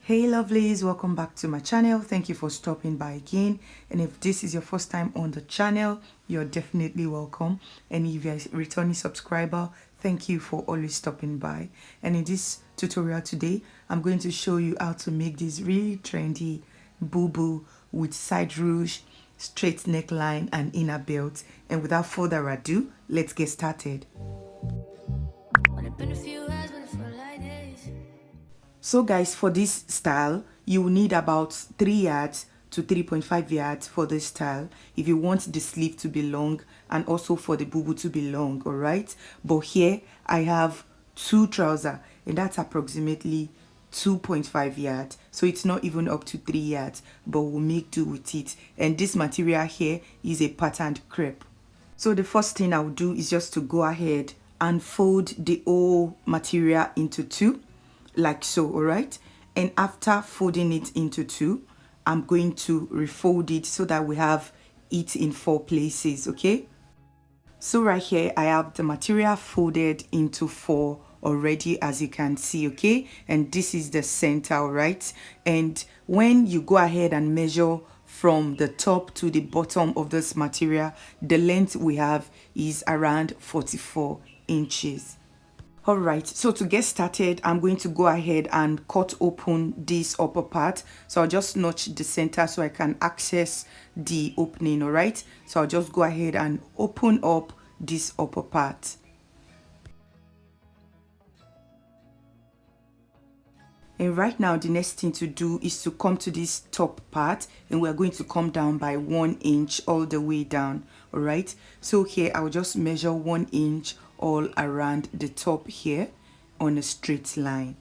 Hey lovelies, welcome back to my channel. Thank you for stopping by again. And if this is your first time on the channel, you're definitely welcome. And if you're a returning subscriber, thank you for always stopping by. And in this tutorial today, I'm going to show you how to make this really trendy bubu with side ruche, straight neckline and inner belt. And without further ado, let's get started. So guys, for this style, you will need about 3 yards to 3.5 yards for this style if you want the sleeve to be long and also for the bubu to be long, all right? But here I have 2 trousers and that's approximately 2.5 yards, so it's not even up to 3 yards, but we'll make do with it. And this material here is a patterned crepe. So the first thing I'll do is just to go ahead and fold the whole material into 2 like so, all right? And after folding it into 2, I'm going to refold it so that we have it in 4 places, okay? So right here I have the material folded into 4 already, as you can see, okay? And this is the center, all right? And when you go ahead and measure from the top to the bottom of this material, the length we have is around 44 inches. All right, so to get started, I'm going to go ahead and cut open this upper part. So I'll just notch the center so I can access the opening, all right? So I'll just go ahead and open up this upper part. And right now, the next thing to do is to come to this top part and we're going to come down by 1 inch all the way down, all right? So here, I'll just measure 1 inch all around the top here on a straight line.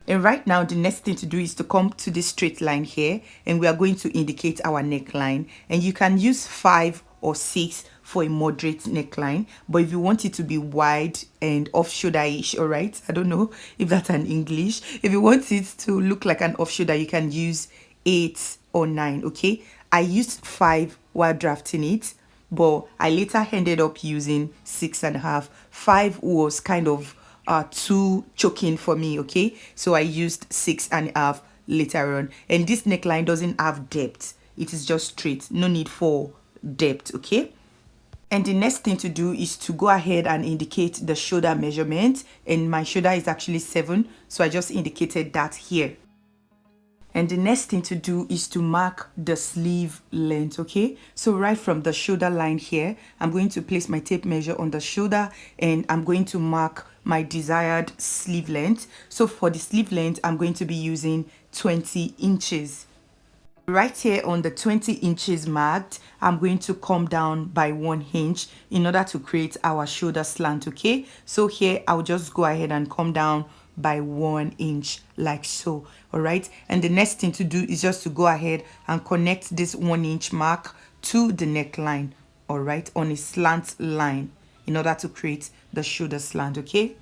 And right now, the next thing to do is to come to this straight line here and we are going to indicate our neckline. And you can use 5 or 6 for a moderate neckline, but if you want it to be wide and off shoulder-ish, all right, I don't know if that's an English, if you want it to look like an off shoulder, you can use 8 or 9, okay? I used 5 while drafting it, but I later ended up using 6.5. 5 was kind of too choking for me, okay? So I used 6.5 later on. And this neckline doesn't have depth, it is just straight, no need for depth, okay? And the next thing to do is to go ahead and indicate the shoulder measurement, and my shoulder is actually 7, so I just indicated that here. And the next thing to do is to mark the sleeve length, okay? So right from the shoulder line here, I'm going to place my tape measure on the shoulder and I'm going to mark my desired sleeve length. So for the sleeve length, I'm going to be using 20 inches. Right here on the 20 inches marked, I'm going to come down by 1 inch in order to create our shoulder slant, okay? So here, I'll just go ahead and come down by 1 inch like so, all right? And the next thing to do is just to go ahead and connect this 1 inch mark to the neckline, all right, on a slant line in order to create the shoulder slant, okay?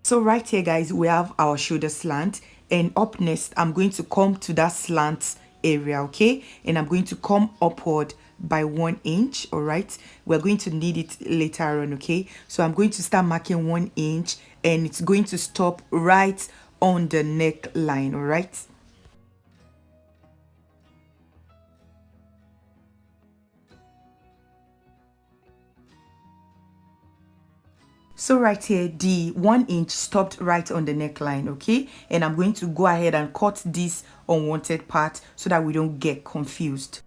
So right here, guys, we have our shoulder slant, and up next I'm going to come to that slant area, okay? And I'm going to come upward by 1 inch, all right? We're going to need it later on, okay? So I'm going to start marking 1 inch and it's going to stop right on the neckline, all right? So right here, the 1 inch stopped right on the neckline, okay? And I'm going to go ahead and cut this unwanted part so that we don't get confused.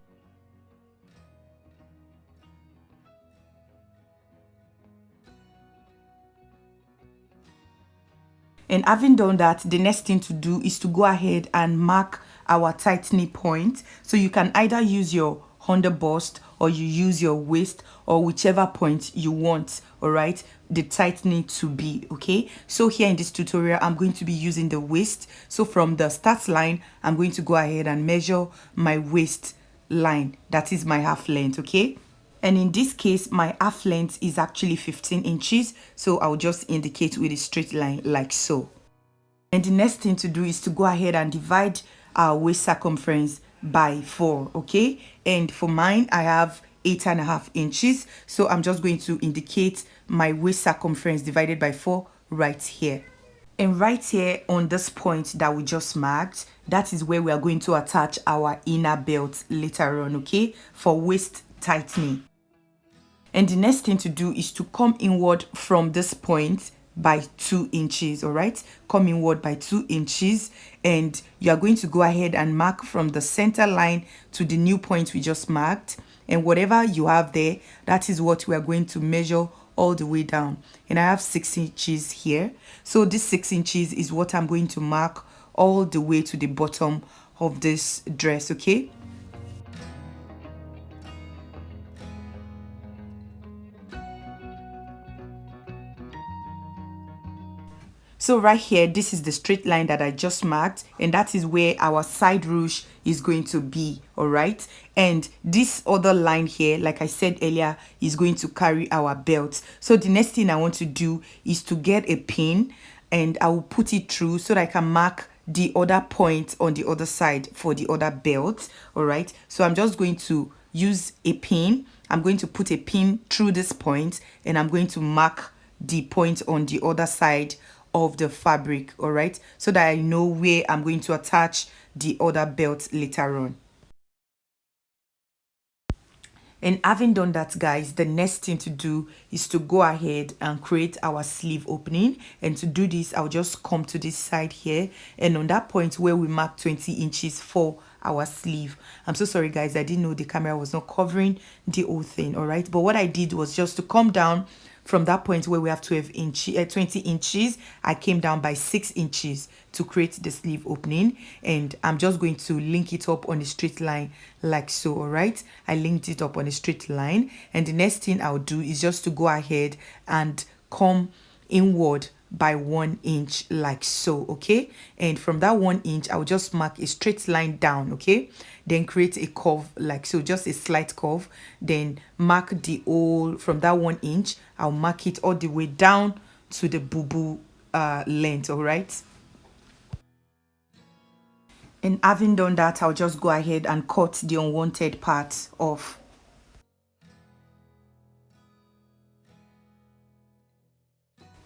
And having done that, the next thing to do is to go ahead and mark our tightening point. So you can either use your under bust or you use your waist or whichever point you want, all right, the tightening to be, okay? So here in this tutorial, I'm going to be using the waist. So from the start line, I'm going to go ahead and measure my waist line. That is my half length, okay? And in this case, my half length is actually 15 inches. So I'll just indicate with a straight line like so. And the next thing to do is to go ahead and divide our waist circumference by 4, okay? And for mine, I have 8.5 inches. So I'm just going to indicate my waist circumference divided by 4 right here. And right here on this point that we just marked, that is where we are going to attach our inner belt later on, okay, for waist tightening. And the next thing to do is to come inward from this point by 2 inches. All right, come inward by 2 inches, and you are going to go ahead and mark from the center line to the new point we just marked, and whatever you have there, that is what we are going to measure all the way down. And I have 6 inches here, so this 6 inches is what I'm going to mark all the way to the bottom of this dress. Okay, so right here, this is the straight line that I just marked, and that is where our side ruche is going to be. All right, and this other line here, like I said earlier, is going to carry our belt. So the next thing I want to do is to get a pin, and I will put it through so that I can mark the other point on the other side for the other belt. All right, so I'm just going to use a pin. I'm going to put a pin through this point, and I'm going to mark the point on the other side of the fabric. All right, so that I know where I'm going to attach the other belt later on. And having done that, guys, the next thing to do is to go ahead and create our sleeve opening. And to do this, I'll just come to this side here, and on that point where we mark 20 inches for our sleeve. I'm so sorry, guys, I didn't know the camera was not covering the whole thing. All right, but what I did was just to come down from that point where we have 20 inches, I came down by 6 inches to create the sleeve opening, and I'm just going to link it up on a straight line like so. All right, I linked it up on a straight line, and the next thing I'll do is just to go ahead and come inward by 1 inch like so. Okay, and from that 1 inch I'll just mark a straight line down. Okay, then create a curve like so, just a slight curve, then mark the hole from that 1 inch. I'll mark it all the way down to the bubu length. All right, and having done that, I'll just go ahead and cut the unwanted part off.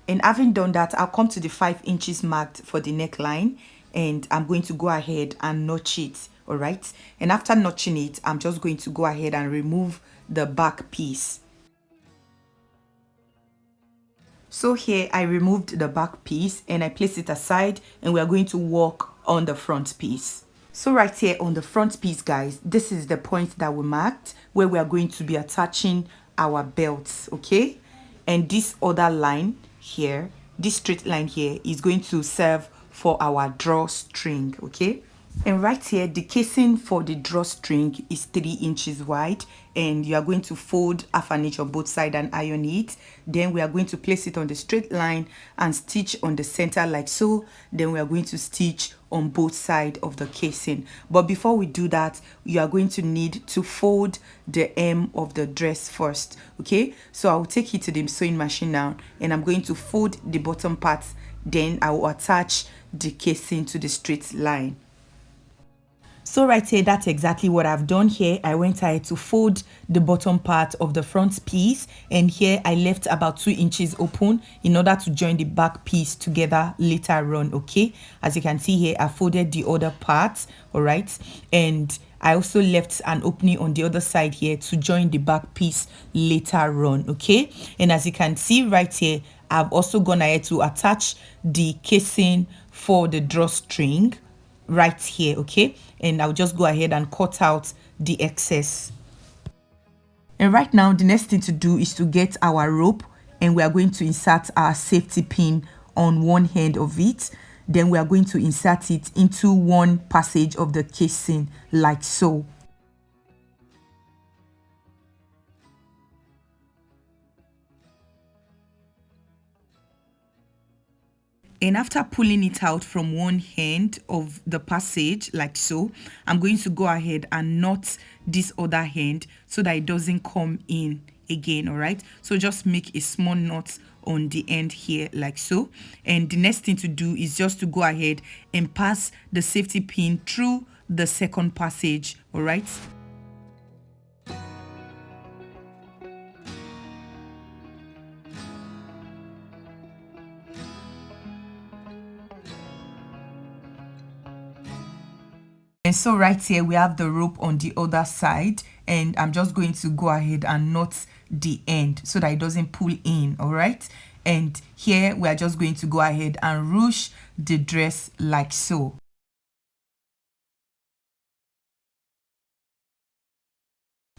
And having done that, I'll come to the 5 inches marked for the neckline, and I'm going to go ahead and notch it. All right, and after notching it, I'm just going to go ahead and remove the back piece. So here I removed the back piece and I placed it aside, and we are going to work on the front piece. So right here on the front piece, guys, this is the point that we marked where we are going to be attaching our belts. Okay, and this other line here, this straight line here, is going to serve for our drawstring. Okay, and right here the casing for the drawstring is 3 inches wide, and you are going to fold half an inch on both sides and iron it. Then we are going to place it on the straight line and stitch on the center like so. Then we are going to stitch on both sides of the casing. But before we do that, you are going to need to fold the hem of the dress first. Okay, so I'll take it to the sewing machine now, and I'm going to fold the bottom part, then I will attach the casing to the straight line. So right here, that's exactly what I've done here. I went ahead to fold the bottom part of the front piece, and here I left about 2 inches open in order to join the back piece together later on. Okay, as you can see here, I folded the other part. All right, and I also left an opening on the other side here to join the back piece later on. Okay, and as you can see right here, I've also gone ahead to attach the casing for the drawstring right here. Okay, and I'll just go ahead and cut out the excess. And right now the next thing to do is to get our rope, and we are going to insert our safety pin on one end of it. Then we are going to insert it into one passage of the casing like so. And after pulling it out from one end of the passage like so, I'm going to go ahead and knot this other end so that it doesn't come in again. All right, so just make a small knot on the end here like so. And the next thing to do is just to go ahead and pass the safety pin through the second passage. All right, And so right here we have the rope on the other side, and I'm just going to go ahead and knot the end so that it doesn't pull in. All right, and here we are just going to go ahead and ruche the dress like so.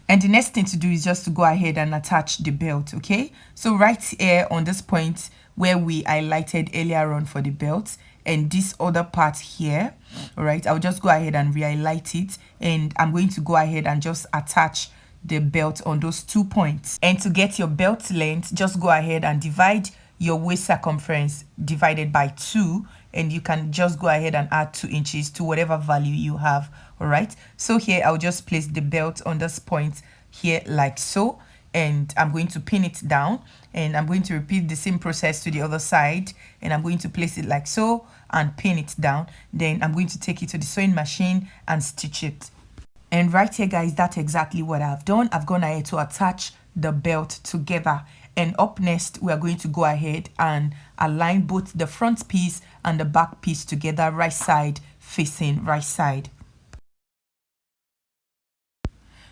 And the next thing to do is just to go ahead and attach the belt. Okay, so right here on this point where we highlighted earlier on for the belt, and this other part here, all right, I'll just go ahead and re-highlight it, and I'm going to go ahead and just attach the belt on those 2 points. And to get your belt length, just go ahead and divide your waist circumference divided by 2, and you can just go ahead and add 2 inches to whatever value you have. All right, so here I'll just place the belt on this point here like so, and I'm going to pin it down, and I'm going to repeat the same process to the other side, and I'm going to place it like so and pin it down. Then I'm going to take it to the sewing machine and stitch it. And right here guys, that's exactly what I've done. I've gone ahead to attach the belt together, and up next we are going to go ahead and align both the front piece and the back piece together, right side facing right side.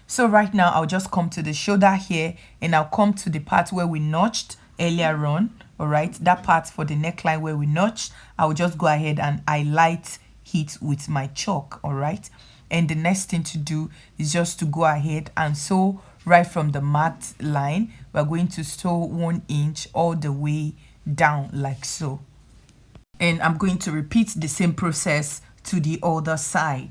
So right now I'll just come to the shoulder here, and I'll come to the part where we notched earlier on. All right, that part for the neckline where we notched, I'll just go ahead and highlight it with my chalk. All right, and the next thing to do is just to go ahead and sew right from the marked line. We're going to sew 1 inch all the way down like so, and I'm going to repeat the same process to the other side.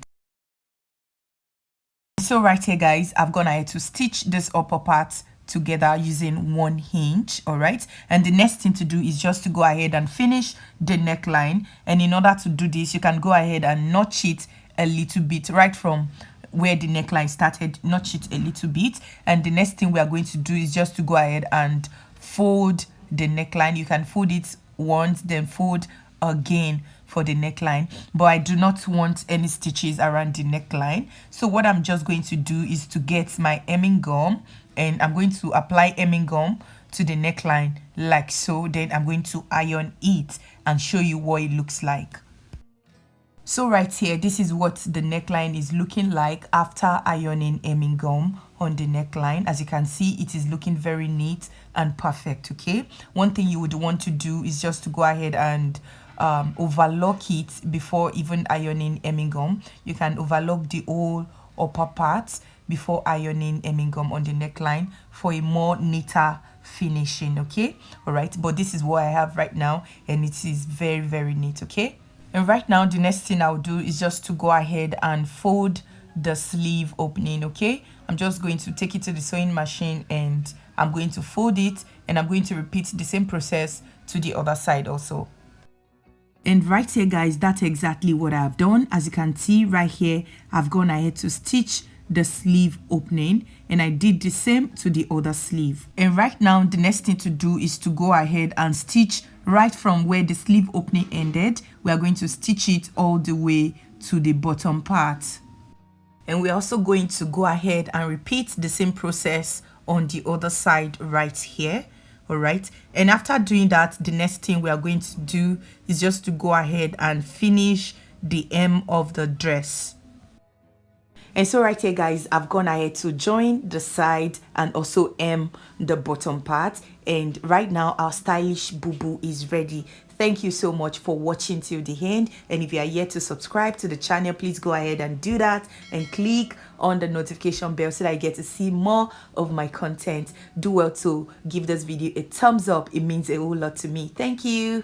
So right here guys, I've gone ahead to stitch this upper part together using 1 inch. All right, and the next thing to do is just to go ahead and finish the neckline. And in order to do this, you can go ahead and notch it a little bit right from where the neckline started. Notch it a little bit, and the next thing we are going to do is just to go ahead and fold the neckline. You can fold it once, then fold again for the neckline, but I do not want any stitches around the neckline. So what I'm just going to do is to get my hemming gum, and I'm going to apply hemming gum to the neckline like so. Then I'm going to iron it and show you what it looks like. So right here, this is what the neckline is looking like after ironing hemming gum on the neckline. As you can see, it is looking very neat and perfect. Okay, one thing you would want to do is just to go ahead and overlock it before even ironing hemming gum. You can overlock the whole upper parts before ironing hemming gum on the neckline for a more neater finishing. Okay, all right, but this is what I have right now, and it is very, very neat. Okay, and right now the next thing I'll do is just to go ahead and fold the sleeve opening. Okay, I'm just going to take it to the sewing machine, and I'm going to fold it, and I'm going to repeat the same process to the other side also. And right here guys, that's exactly what I've done. As you can see right here, I've gone ahead to stitch the sleeve opening, and I did the same to the other sleeve. And right now the next thing to do is to go ahead and stitch right from where the sleeve opening ended. We are going to stitch it all the way to the bottom part, and we're also going to go ahead and repeat the same process on the other side right here. All right, and after doing that, the next thing we are going to do is just to go ahead and finish the hem of the dress. And so right here guys, I've gone ahead to join the side and also hem the bottom part, and right now our stylish bubu is ready. Thank you so much for watching till the end, and if you are yet to subscribe to the channel, please go ahead and do that and click on the notification bell so that I get to see more of my content. Do well to give this video a thumbs up. It means a whole lot to me. Thank you.